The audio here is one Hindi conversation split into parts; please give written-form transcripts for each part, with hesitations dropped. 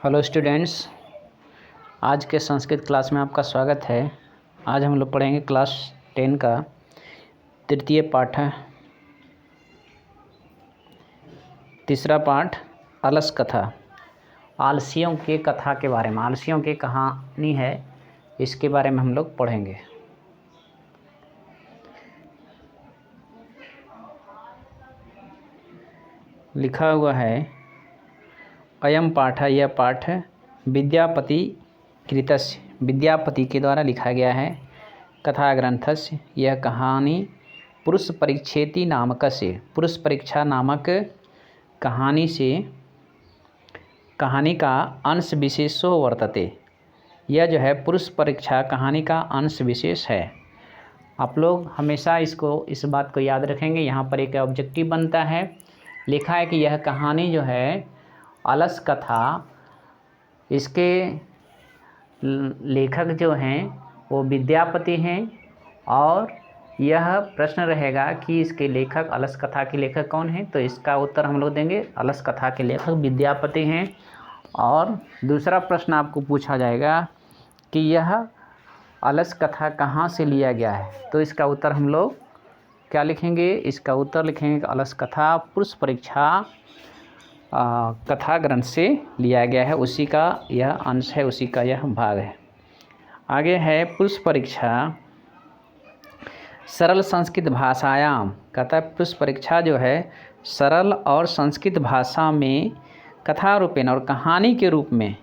हेलो स्टूडेंट्स, आज के संस्कृत क्लास में आपका स्वागत है। आज हम लोग पढ़ेंगे क्लास 10 का तृतीय पाठ है, तीसरा पाठ अलस कथा। आलसियों के कथा के बारे में, आलसियों की कहानी है, इसके बारे में हम लोग पढ़ेंगे। लिखा हुआ है अयम पाठ, यह पाठ विद्यापति कृतस्य, विद्यापति के द्वारा लिखा गया है। कथा ग्रंथस्य, यह कहानी पुरुष परीक्षेति नामकस्य, पुरुष परीक्षा नामक कहानी से, कहानी का अंश विशेषो वर्तते। यह जो है पुरुष परीक्षा कहानी का अंश विशेष है। आप लोग हमेशा इस बात को याद रखेंगे। यहाँ पर एक ऑब्जेक्टिव बनता है, लिखा है कि यह कहानी जो है अलस कथा, इसके लेखक जो हैं वो विद्यापति हैं। और यह प्रश्न रहेगा कि इसके लेखक, अलस कथा के लेखक कौन हैं, तो इसका उत्तर हम लोग देंगे अलस कथा के लेखक विद्यापति हैं। और दूसरा प्रश्न आपको पूछा जाएगा कि यह अलस कथा कहाँ से लिया गया है, तो इसका उत्तर हम लोग क्या लिखेंगे, इसका उत्तर लिखेंगे कि अलस कथा पुरुष परीक्षा कथा ग्रंथ से लिया गया है, उसी का यह अंश है, उसी का यह भाग है। आगे है पुरुष परीक्षा सरल संस्कृत भाषायाम। कहता है पुरुष परीक्षा जो है सरल और संस्कृत भाषा में कथा रूपेण और कहानी के रूप में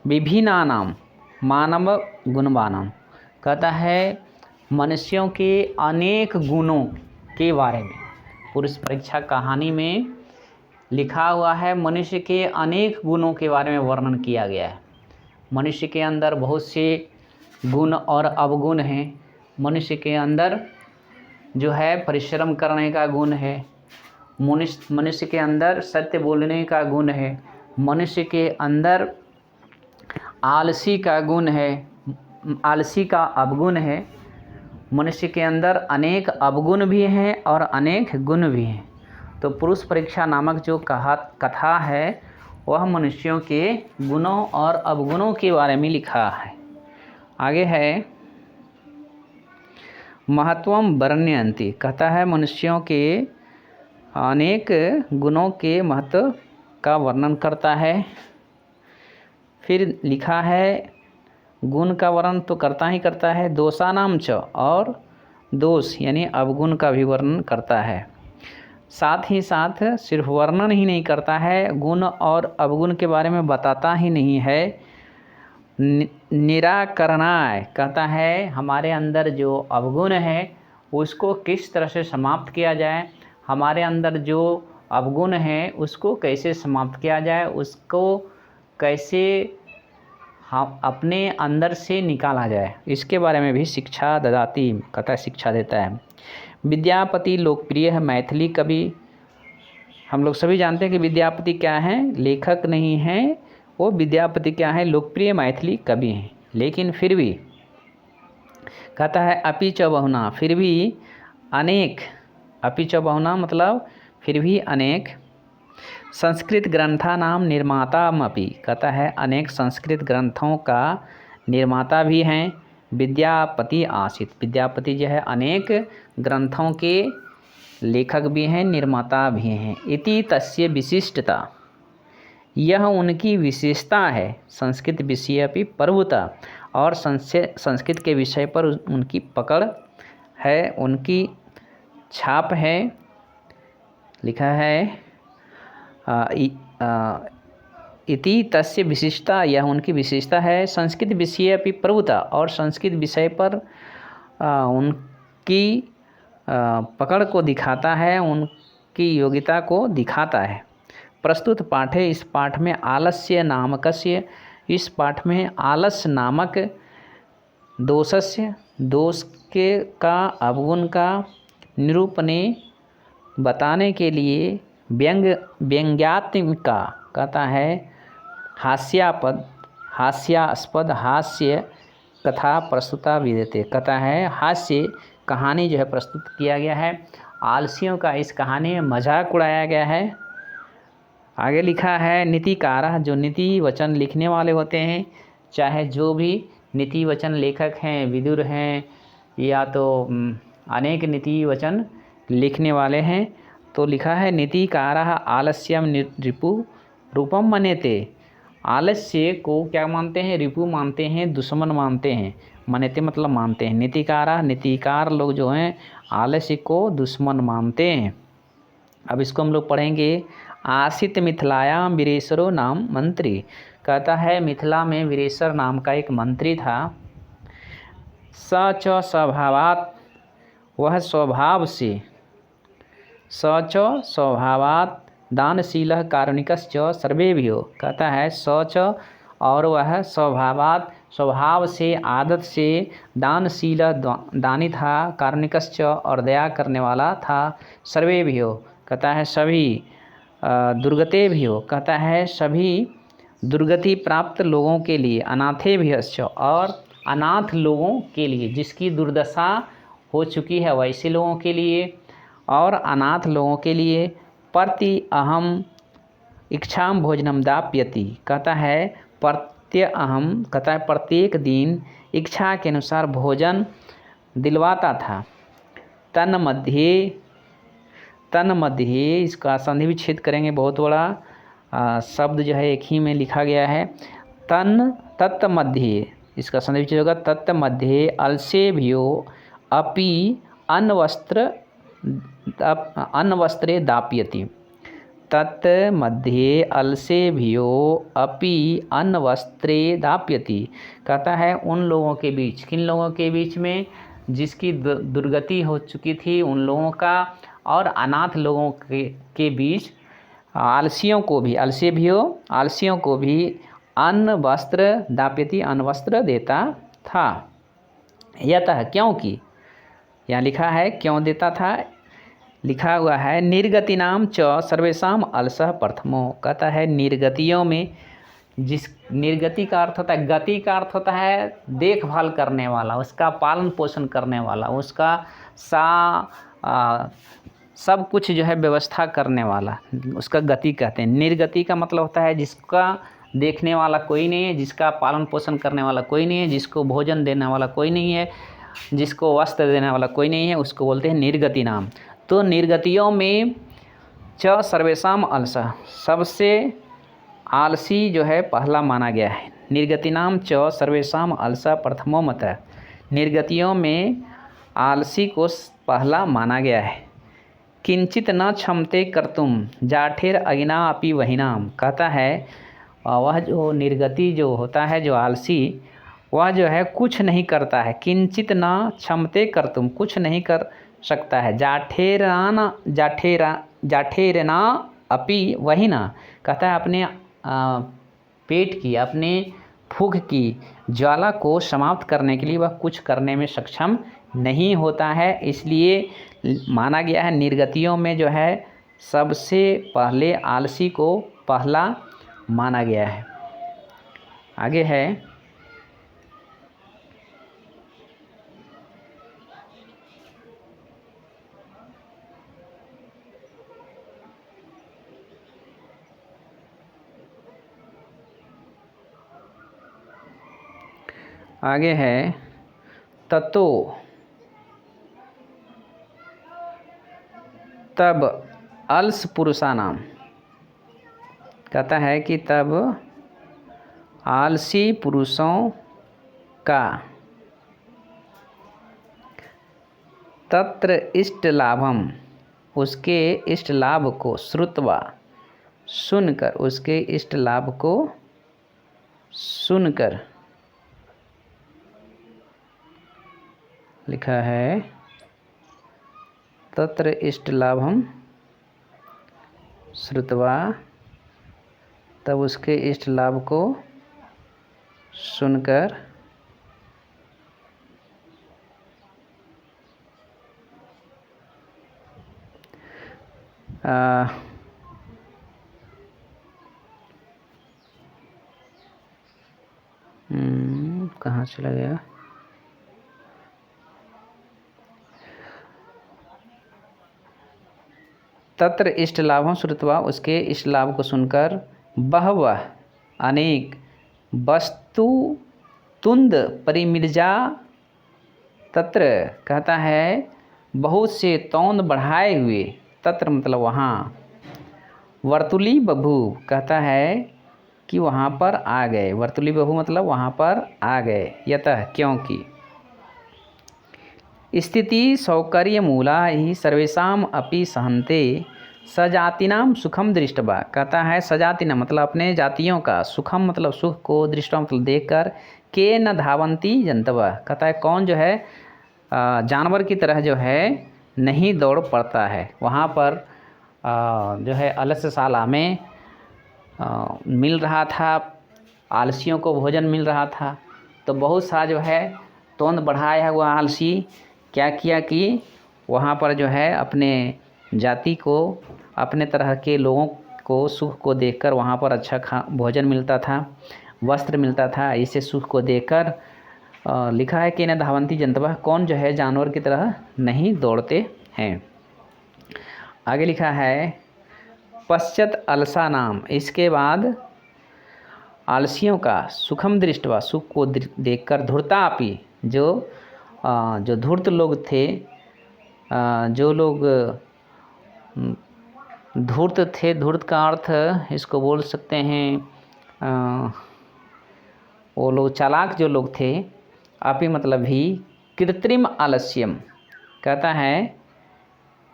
विभिन्नानाम मानव गुणवानाम, कहता है मनुष्यों के अनेक गुणों के बारे में पुरुष परीक्षा कहानी में लिखा हुआ है। मनुष्य के अनेक गुणों के बारे में वर्णन किया गया है। मनुष्य के अंदर बहुत से गुण और अवगुण हैं। मनुष्य के अंदर जो है परिश्रम करने का गुण है, मनुष्य के अंदर सत्य बोलने का गुण है, मनुष्य के अंदर आलसी का गुण है, आलसी का अवगुण है। मनुष्य के अंदर अनेक अवगुण भी हैं और अनेक गुण भी हैं। तो पुरुष परीक्षा नामक जो कथा है वह मनुष्यों के गुणों और अवगुणों के बारे में लिखा है। आगे है महत्वम वर्ण्यन्ति, कहता है मनुष्यों के अनेक गुणों के महत्व का वर्णन करता है। फिर लिखा है गुण का वर्णन तो करता ही करता है, दोषानाम च, और दोष यानी अवगुण का भी वर्णन करता है। साथ ही साथ सिर्फ वर्णन ही नहीं करता है, गुण और अवगुण के बारे में बताता ही नहीं है, निराकरणाय, कहता है हमारे अंदर जो अवगुण है उसको किस तरह से समाप्त किया जाए, हमारे अंदर जो अवगुण है उसको कैसे समाप्त किया जाए, उसको कैसे हम अपने अंदर से निकाला जाए, इसके बारे में भी शिक्षा ददाति, कहता शिक्षा देता है। विद्यापति लोकप्रिय है मैथिली कवि। हम लोग सभी जानते हैं कि विद्यापति क्या हैं, लेखक नहीं हैं, वो विद्यापति क्या है, लोकप्रिय मैथिली कवि हैं। लेकिन फिर भी कहता है अपि च बहुना, फिर भी अनेक, अपि च बहुना मतलब फिर भी अनेक, संस्कृत ग्रंथा नाम निर्मातामपि, कहता है अनेक संस्कृत ग्रंथों का निर्माता भी हैं। विद्यापति आसित, विद्यापति जो है अनेक ग्रंथों के लेखक भी हैं, निर्माता भी हैं। इति तस्य विशिष्टता, यह उनकी विशेषता है। संस्कृत विषय अपि प्रभुता, और संस्कृत के विषय पर उनकी पकड़ है, उनकी छाप है। लिखा है इति तस्य विशिष्टता, यह उनकी विशेषता है। संस्कृत विषय अपि प्रभुता, और संस्कृत विषय पर उनकी पकड़ को दिखाता है, उनकी योग्यता को दिखाता है। प्रस्तुत पाठ है, इस पाठ में आलस्य नामकस्य, इस पाठ में आलस नामक दोषस्य, दोष के का अवगुण का निरूपणे बताने के लिए व्यंग्यात्मिका, कहता है हास्यास्पद हास्य कथा प्रस्तुता विद्यते, कहता है हास्य कहानी जो है प्रस्तुत किया गया है। आलसियों का इस कहानी में मजाक उड़ाया गया है। आगे लिखा है नीतिकारः, जो नीति वचन लिखने वाले होते हैं, चाहे जो भी नीति वचन लेखक हैं, विदुर हैं, या तो अनेक नीति वचन लिखने वाले हैं। तो लिखा है नीतिकारः आलस्यम रिपु रूपम मन्यते। आलस्य को क्या मानते हैं? रिपु मानते हैं, दुश्मन मानते हैं। मन्यते मतलब मानते हैं। नीतिकारः, नीतिकार लोग जो हैं आलस्य को दुश्मन मानते हैं। अब इसको हम लोग पढ़ेंगे। आसित मिथिलायाम वीरेशरो नाम मंत्री। कहता है मिथिला में वीरेशर नाम का एक मंत्री था। स च स्वभावात्, वह स्वभाव से, स च स्वभावात् दानशीलः कारुणिकश्च सर्वेभ्यो। कहता है स च, और वह स्वभावात्, स्वभाव से, आदत से, दानशील दानी था, कारुणिकश्च और दया करने वाला था, सर्वेभ्यो कहता है सभी, दुर्गते भी हो कहता है सभी दुर्गति प्राप्त लोगों के लिए, अनाथे भी और अनाथ लोगों के लिए, जिसकी दुर्दशा हो चुकी है वैसे लोगों के लिए और अनाथ लोगों के लिए। प्रति अहम इच्छाम भोजनम दाप्यति। कहता है अहम, कहता है प्रत्येक दिन इच्छा के अनुसार भोजन दिलवाता था। तन मध्य, इसका संधि विच्छेद करेंगे, बहुत बड़ा शब्द जो है एक ही में लिखा गया है। तत् मध्य, इसका संधि विच्छेद होगा तत् मध्य अलसेभ्यो अपि अन्वस्त्रे दाप्यति। तत् मध्ये अलसेभ्यो अपि अन्वस्त्रे दाप्यति। कहता है उन लोगों के बीच, किन लोगों के बीच में? जिसकी दुर्गति हो चुकी थी उन लोगों का, और अनाथ लोगों के बीच आलसियों को भी, आलसियों को भी अन्न वस्त्र दाप्यति, अन्न वस्त्र देता था। यतः, क्योंकि, यहाँ लिखा है क्यों देता था, लिखा हुआ है निर्गति नाम च सर्वेशाम अलसः प्रथमो। कहता है निर्गतियों में, जिस निर्गति का अर्थ होता है, गति का अर्थ होता है देखभाल करने वाला, उसका पालन पोषण करने वाला, उसका सब कुछ जो है व्यवस्था करने वाला, उसका गति कहते हैं। निर्गति का मतलब होता है जिसका देखने वाला कोई नहीं है, जिसका पालन पोषण करने वाला कोई नहीं है, जिसको भोजन देने वाला कोई नहीं है, जिसको वस्त्र देने वाला कोई नहीं है, उसको बोलते हैं निर्गति नाम। तो निर्गतियों में च सर्वेशाम अलसा, सबसे आलसी जो है पहला माना गया है। निर्गति नाम च सर्वेशाम अलसा प्रथमो मत। निर्गतियों में आलसी को पहला माना गया है। किंचित न क्षमते कर्तुम जाठेर अगिना अपि वहीनाम। कहता है वह जो निर्गति जो होता है, जो आलसी, वह जो है कुछ नहीं करता है। किंचित न क्षमते कर्तुम, कुछ नहीं कर सकता है। जाठेरना अपि वहीना। कहता है अपने पेट की, अपने भूख की ज्वाला को समाप्त करने के लिए वह कुछ करने में सक्षम नहीं होता है। इसलिए माना गया है निर्गतियों में जो है सबसे पहले आलसी को पहला माना गया है। आगे है ततो तब अलस पुरुषानाम। कहता है कि तब आलसी पुरुषों का तत्र इष्ट लाभम, उसके इष्ट लाभ को, श्रुत्वा सुनकर, उसके इष्ट लाभ को सुनकर, लिखा है तत्र इष्ट लाभम श्रुत्वा, तब उसके इष्ट लाभ को सुनकर कहाँ चला गया? तत्र इष्ट लाभम श्रुत्वा, उसके इष्ट लाभ को सुनकर, बहवह अनेक, वस्तु तुंद परिमिर्जा, तत्र कहता है बहुत से तौंद बढ़ाए हुए, तत्र मतलब वहाँ, वर्तुली बभू कहता है कि वहाँ पर आ गए, वर्तुली बभू मतलब वहाँ पर आ गए, यतः क्योंकि, स्थिति सौकर्य मूला ही सर्वेषाम अपि सहन्ते, सजातिनाम सुखम दृष्टवा कहता है, सजातिना मतलब अपने जातियों का, सुखम मतलब सुख को, दृष्टवा मतलब देखकर, के न धावंती जंतवा कहता है कौन जो है जानवर की तरह जो है नहीं दौड़ पड़ता है। वहाँ पर जो है अलस्यशाला में मिल रहा था, आलसियों को भोजन मिल रहा था, तो बहुत सा जो है तोंद बढ़ाया हुआ आलसी क्या किया कि वहाँ पर जो है अपने जाति को, अपने तरह के लोगों को सुख को देखकर वहाँ पर अच्छा भोजन मिलता था, वस्त्र मिलता था, इसे सुख को देखकर लिखा है कि न धावंती जंतवा कौन जो है जानवर की तरह नहीं दौड़ते हैं। आगे लिखा है पश्चात अलसा नाम, इसके बाद आलसियों का, सुखम दृष्टवा सुख को देखकर, धूर्तापि जो धूर्त लोग थे, जो लोग धूर्त थे, धूर्त का अर्थ इसको बोल सकते हैं वो लोग चालाक जो लोग थे, अपि मतलब भी, कृत्रिम आलस्यम कहता है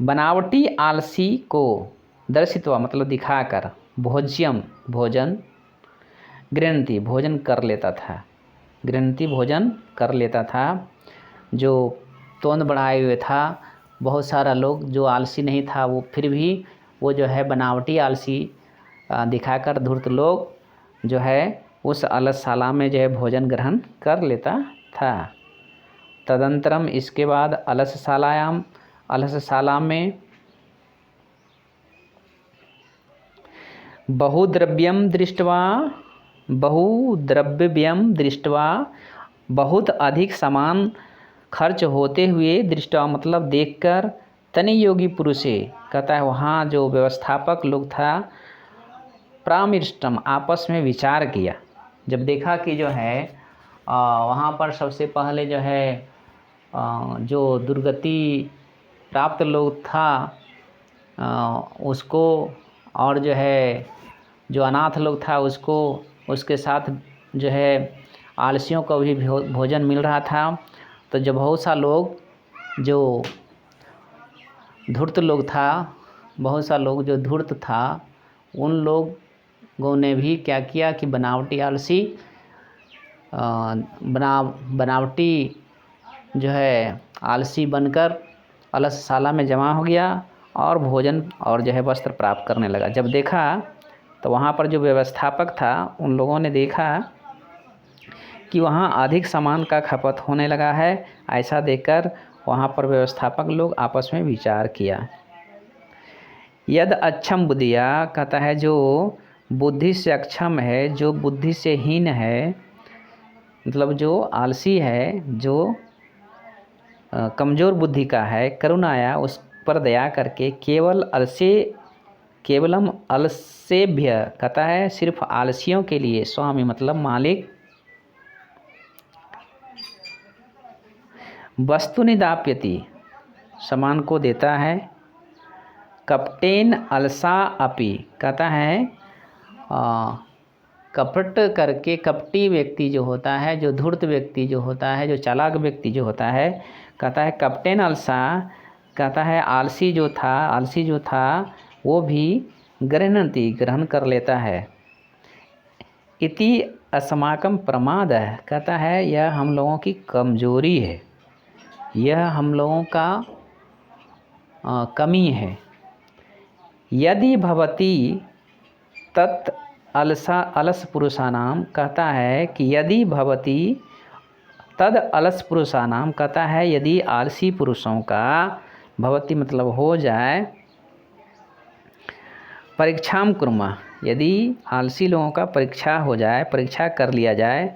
बनावटी आलसी को, दर्शित्वा मतलब दिखाकर, भोज्यम भोजन, गृह्णन्ति भोजन कर लेता था, गृह्णन्ति भोजन कर लेता था, जो तोंद बढ़ाए हुए था, बहुत सारा लोग जो आलसी नहीं था वो फिर भी वो जो है बनावटी आलसी दिखाकर धूर्त लोग जो है उस अलसशाला में जो है भोजन ग्रहण कर लेता था। तदंतरम इसके बाद अलसशाला में बहुद्रव्यम दृष्टवा बहुत अधिक सामान खर्च होते हुए, दृष्टवा मतलब देखकर, तनि योगी पुरुषे कहता है वहाँ जो व्यवस्थापक लोग था, प्रामिष्टम आपस में विचार किया, जब देखा कि जो है वहाँ पर सबसे पहले जो है जो दुर्गति प्राप्त लोग था उसको, और जो है जो अनाथ लोग था उसको, उसके साथ जो है आलसियों को भी भोजन मिल रहा था, तो जब बहुत सा लोग जो धूर्त लोग था, बहुत सा लोग जो धूर्त था, उन लोगों ने भी क्या किया कि बनावटी आलसी बनावटी जो है आलसी बनकर अलसशाला में जमा हो गया और भोजन और जो है वस्त्र प्राप्त करने लगा। जब देखा तो वहाँ पर जो व्यवस्थापक था उन लोगों ने देखा कि वहाँ अधिक सामान का खपत होने लगा है, ऐसा देखकर वहाँ पर व्यवस्थापक लोग आपस में विचार किया। यद अक्षम बुद्धिया कहता है जो बुद्धि से अक्षम है, जो बुद्धि से हीन है, मतलब जो आलसी है, जो कमज़ोर बुद्धि का है, करुणाया उस पर दया करके, केवलम अलसेभ्य कहता है सिर्फ आलसियों के लिए, स्वामी मतलब मालिक, वस्तु निदाप्यति सामान को देता है, कपटेन अलसा अपि कहता है कपट करके, कपटी व्यक्ति जो होता है, जो धूर्त व्यक्ति जो होता है, जो चालाक व्यक्ति जो होता है, कहता है कपटेन अलसा कहता है आलसी जो था वो भी गृह्णन्ति ग्रहण कर लेता है, इति अस्माकं प्रमाद है कहता है यह हम लोगों की कमजोरी है, यह हम लोगों का कमी है। यदि भवती तत् अलस पुरुषानाम कहता है कि यदि भवती तद अलस पुरुषानाम कहता है यदि आलसी पुरुषों का, भवती मतलब हो जाए, परीक्षाम कुर्मा यदि आलसी लोगों का परीक्षा हो जाए, परीक्षा कर लिया जाए,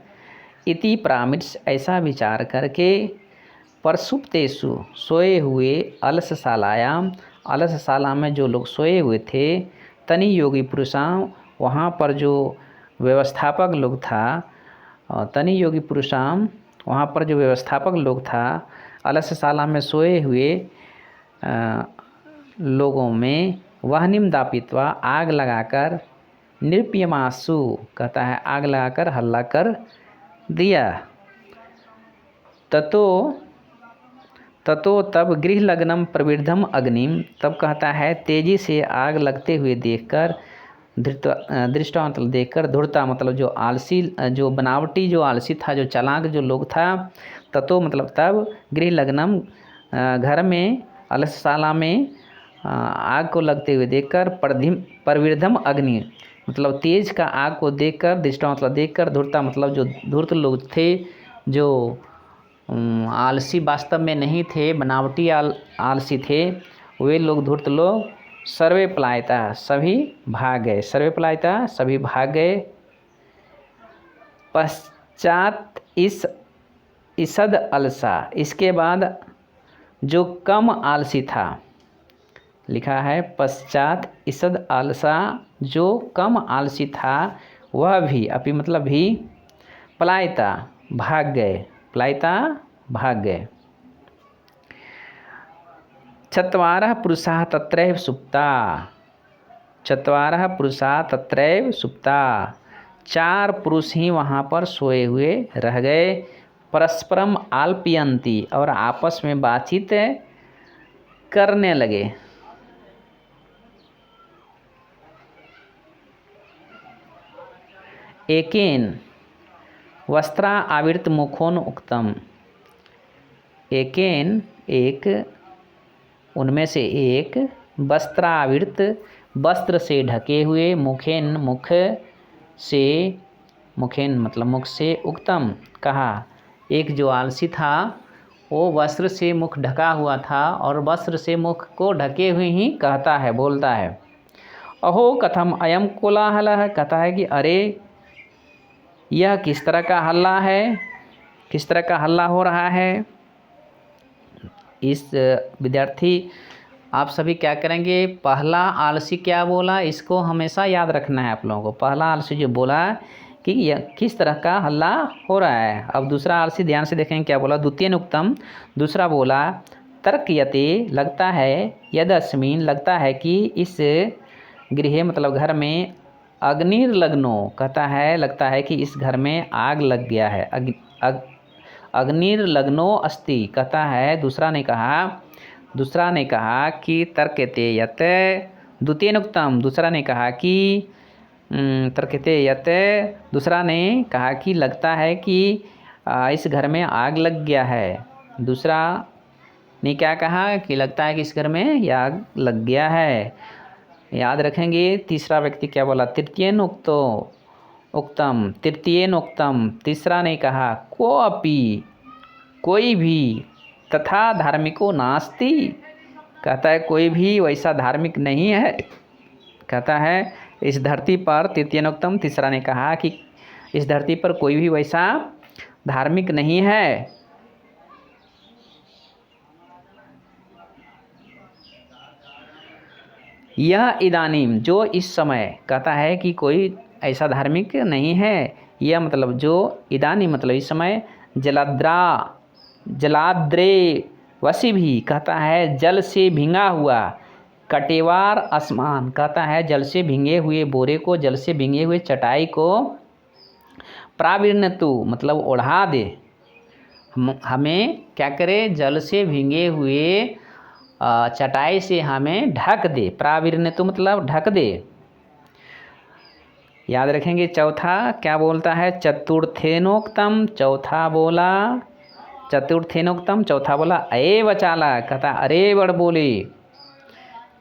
इति प्रामिट्स ऐसा विचार करके, परसुप्तेषु सोए हुए, अलसशालायाम अलसशाला में जो लोग सोए हुए थे, तनि योगी पुरुषाम, वहाँ पर जो व्यवस्थापक लोग था, तनि योगी पुरुषाम, वहाँ पर जो व्यवस्थापक लोग था, अलसशाला में सोए हुए लोगों में वहनिम दापित्वा, आग लगाकर, नृप्यमासु, कहता है आग लगाकर हल्ला कर दिया। ततो तब गृह लग्नम प्रविद्धम अग्निम, तब कहता है तेजी से आग लगते हुए देखकर, दृष्टा मतलब देखकर, धुरता मतलब जो आलसी, जो बनावटी, जो आलसी था, जो चालाक जो लोग था, ततो मतलब तब, गृह लग्नम घर में, अलसशाला में आग को लगते हुए देखकर, प्रविद्धम अग्नि मतलब तेज का आग को देखकर, दृष्टा मतलब देखकर, धुरता मतलब जो धूर्त लोग थे, जो आलसी वास्तव में नहीं थे, बनावटी आलसी थे, वे लोग, धूर्त लोग, सर्वे पलायता, सभी भाग गए, सर्वे पलायता, सभी भाग गए। पश्चात इसद अलसा, इसके बाद जो कम आलसी था, लिखा है पश्चात इसद आलसा, जो कम आलसी था वह भी, अपि मतलब भी, पलायता भाग गए, पलायता भाग गए। चत्वारः पुरुषाः तत्रैव सुप्ता, चत्वारः पुरुषाः तत्रैव सुप्ता, 4 पुरुष ही वहाँ पर सोए हुए रह गए। परस्परम आल्पयन्ति, और आपस में बातचीत करने लगे। एकेन वस्त्रा आवृत मुखोन उक्तम, एकेन एक, उनमें से एक, वस्त्रावृत वस्त्र से ढके हुए, मुखेन मुख से, मुखेन मतलब मुख से, उक्तम कहा, एक जो आलसी था वो वस्त्र से मुख ढका हुआ था, और वस्त्र से मुख को ढके हुए ही कहता है, बोलता है, अहो कथम अयम कोलाहलः, कहता है कि अरे यह किस तरह का हल्ला है, किस तरह का हल्ला हो रहा है। इस विद्यार्थी आप सभी क्या करेंगे, पहला आलसी क्या बोला, इसको हमेशा याद रखना है आप लोगों को। पहला आलसी जो बोला कि यह किस तरह का हल्ला हो रहा है। अब दूसरा आलसी ध्यान से देखेंगे क्या बोला, द्वितीय उक्तम, दूसरा बोला, तर्कयते, लगता है, यदस्मिन, लगता है कि इस गृह मतलब घर में, अग्निर्लग्नो, कहता है लगता है कि इस घर में आग लग गया है, अग्निर्लग्नो अस्ति, कहता है दूसरा ने कहा कि तर्कते यत, द्वितीय उक्तम, दूसरा ने कहा कि तर्कते यत, दूसरा ने कहा कि लगता है कि इस घर में आग लग गया है। दूसरा ने क्या कहा कि लगता है कि इस घर में आग लग गया है। याद रखेंगे। तीसरा व्यक्ति क्या बोला, तृतीयन उक्तम, तृतीयन उक्तम, तीसरा ने कहा, को अपि, कोई भी, तथा धार्मिको नास्ति, कहता है कोई भी वैसा धार्मिक नहीं है, कहता है इस धरती पर, तृतीयोक्तम, तीसरा ने कहा कि इस धरती पर कोई भी वैसा धार्मिक नहीं है। यह इदानीम, जो इस समय, कहता है कि कोई ऐसा धार्मिक नहीं है। यह मतलब जो, इदानीम मतलब इस समय, जलाद्रे वसी भी, कहता है जल से भींगा हुआ, कटेवार आसमान, कहता है जल से भींगे हुए बोरे को, जल से भींगे हुए चटाई को, प्रावीर्णतु मतलब ओढ़ा दे, हमें क्या करे, जल से भींगे हुए चटाई से हमें ढक दे, प्रावीर्णतु मतलब ढक दे। याद रखेंगे। चौथा क्या बोलता है, चतुर्थेनोक्तम, चौथा बोला, चतुर्थेनोक्तम, चौथा बोला, अये वचाला, कहता अरे बड़ बोले,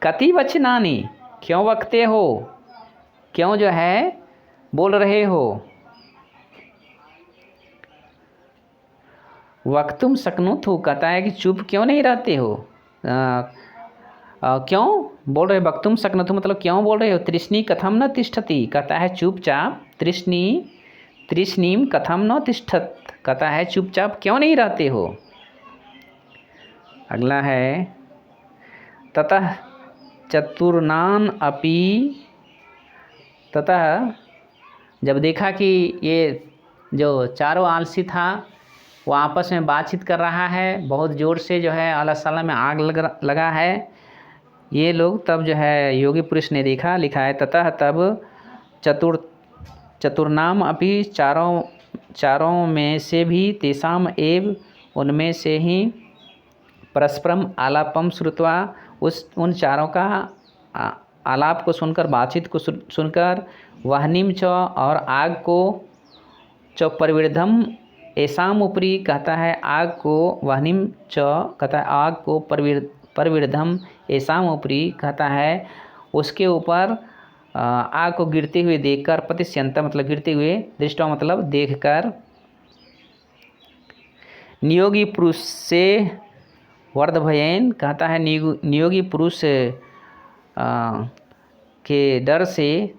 कति वचनानी, क्यों वक्ते हो, क्यों जो है बोल रहे हो, वक्तुम शक्नुतु, कहता है कि चुप क्यों नहीं रहते हो, क्यों बोल रहे हो, वक्तुम शक्नुतु मतलब क्यों बोल रहे हो, तृष्णी कथम न तिष्ठति, कहता है चुपचाप, तृष्णीम कथम न तिष्ठत, कहता है चुपचाप क्यों नहीं रहते हो। अगला है, ततः चतुर्नान अपि, ततः जब देखा कि ये जो चारों आलसी था वो आपस में बातचीत कर रहा है, बहुत ज़ोर से जो है अलसाला में आग लगा है ये लोग, तब जो है योगी पुरुष ने देखा, लिखा है ततः तब चतुर्नाम अपि, चारों में से भी, तेषाम एव, उनमें से ही, परस्परम आलापम श्रुत्वा, उन चारों का आलाप को सुनकर, बातचीत को सुनकर, वहनिम च, और आग को, च परिवृद्धम ऐसाम ऊपरी, कहता है आग को, वहनिम च कहता है आग को, परिवृद्धम ऐसाम ऊपरी, कहता है उसके ऊपर आग को गिरते हुए देखकर, पतिष्यंत मतलब गिरते हुए, दृष्टवा मतलब देखकर, नियोगी पुरुष से वर्धभयेन, कहता है नियोगी पुरुष के डर से,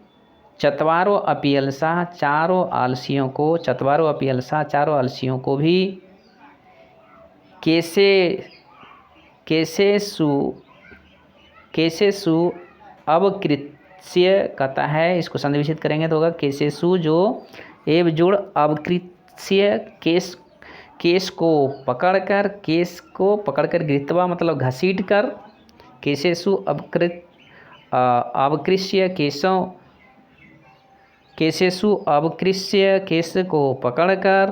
चत्वारों अपियलसा, चारों आलसियों को, चत्वारों अपियलसा, चारों आलसियों को भी, केसेसु अवकृत्य, कहता है इसको संधिविच्छेद करेंगे तो होगा केसेसु, जो एव जुड़, अवकृत्य केस को पकड़कर, गृहीत्वा मतलब घसीट कर, केसेसु अवकृष्य केसेसु अवकृष्य, केस को पकड़कर,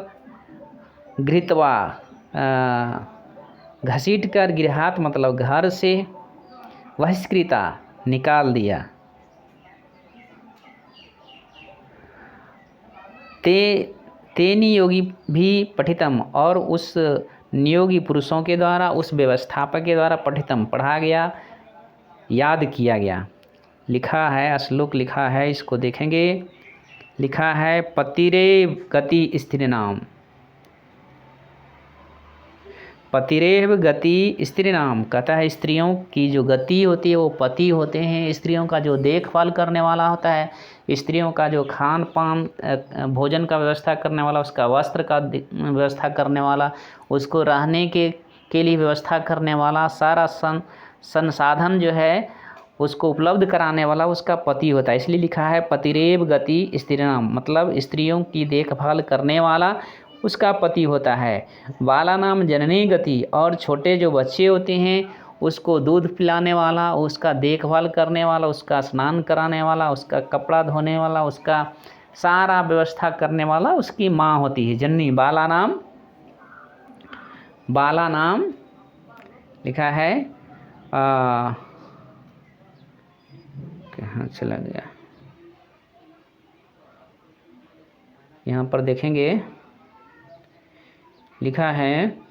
गृहीत्वा घसीट कर, गृहात मतलब घर से, बहिष्कृता निकाल दिया, ते नियोगी भी पठितम, और उस नियोगी पुरुषों के द्वारा, उस व्यवस्थापक के द्वारा, पठितम पढ़ा गया, याद किया गया। लिखा है, श्लोक लिखा है, इसको देखेंगे, लिखा है पतिरेव गति स्त्री नाम, पतिरेव गति स्त्री नाम, कहता है स्त्रियों की जो गति होती है वो पति होते हैं, स्त्रियों का जो देखभाल करने वाला होता है, स्त्रियों का जो खान पान भोजन का व्यवस्था करने वाला, उसका वस्त्र का व्यवस्था करने वाला, उसको रहने के लिए व्यवस्था करने वाला, सारा संसाधन जो है उसको उपलब्ध कराने वाला उसका पति होता है। इसलिए लिखा है पतिरेव गति स्त्रीणाम, मतलब स्त्रियों की देखभाल करने वाला उसका पति होता है। बाला नाम जननी गति, और छोटे जो बच्चे होते हैं उसको दूध पिलाने वाला, उसका देखभाल करने वाला, उसका स्नान कराने वाला, उसका कपड़ा धोने वाला, उसका सारा व्यवस्था करने वाला उसकी माँ होती है जननी। बाला नाम लिखा है, कहाँ चला गया, यहाँ पर देखेंगे, लिखा है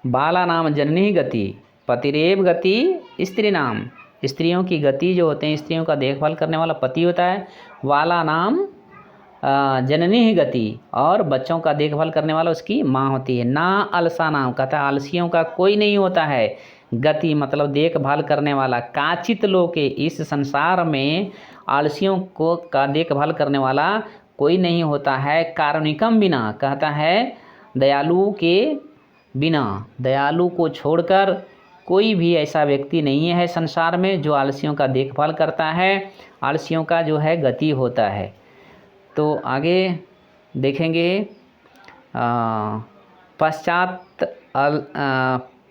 बाला नाम जननी गति, पतिरेव गति स्त्री नाम, स्त्रियों की गति जो होते हैं, स्त्रियों का देखभाल करने वाला पति होता है। वाला नाम जननी गति, और बच्चों का देखभाल करने वाला उसकी माँ होती है। ना अलसा नाम, कहता है आलसियों का कोई नहीं होता है, गति मतलब देखभाल करने वाला, काचित लोके, इस संसार में आलसियों को का देखभाल करने वाला कोई नहीं होता है। कारुणिकम बिना, कहता है दयालु के बिना, दयालु को छोड़कर कोई भी ऐसा व्यक्ति नहीं है संसार में जो आलसियों का देखभाल करता है, आलसियों का जो है गति होता है। तो आगे देखेंगे,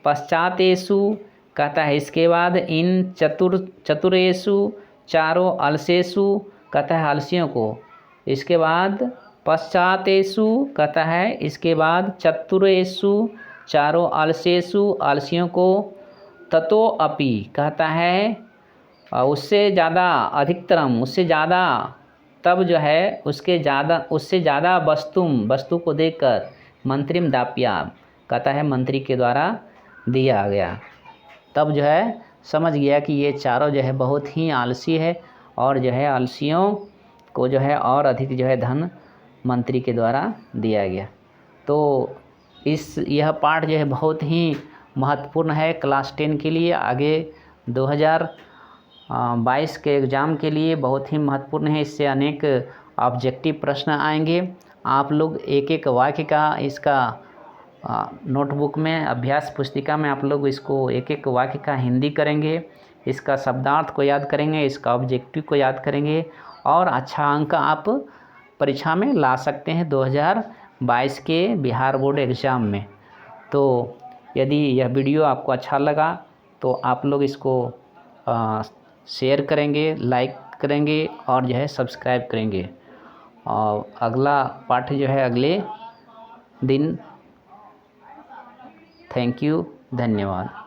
पश्चातेषु, कहता है इसके बाद, इन चतुरेषु, चारों अलसेषु, कहता है आलसियों को, इसके बाद पश्चातेषु, कहता है इसके बाद चतुरेषु, चारों अलसेषु, आलसियों को, ततो अपि, कहता है उससे ज़्यादा, अधिकतरम उससे ज़्यादा, तब जो है उससे ज़्यादा वस्तु को देखकर, मंत्रिम दाप्याम, कहता है मंत्री के द्वारा दिया गया। तब जो है समझ गया कि ये चारों जो है बहुत ही आलसी है, और जो है आलसियों को जो है और अधिक जो है धन मंत्री के द्वारा दिया गया। तो यह पाठ जो है बहुत ही महत्वपूर्ण है क्लास 10 के लिए, आगे 2022 के एग्ज़ाम के लिए बहुत ही महत्वपूर्ण है। इससे अनेक ऑब्जेक्टिव प्रश्न आएंगे। आप लोग एक एक वाक्य का, इसका नोटबुक में, अभ्यास पुस्तिका में आप लोग इसको एक एक वाक्य का हिंदी करेंगे, इसका शब्दार्थ को याद करेंगे, इसका ऑब्जेक्टिव को याद करेंगे और अच्छा अंक आप परीक्षा में ला सकते हैं 2022 के बिहार बोर्ड एग्ज़ाम में। तो यदि यह वीडियो आपको अच्छा लगा तो आप लोग इसको शेयर करेंगे, लाइक करेंगे और जो है सब्सक्राइब करेंगे। और अगला पाठ जो है अगले दिन। थैंक यू, धन्यवाद।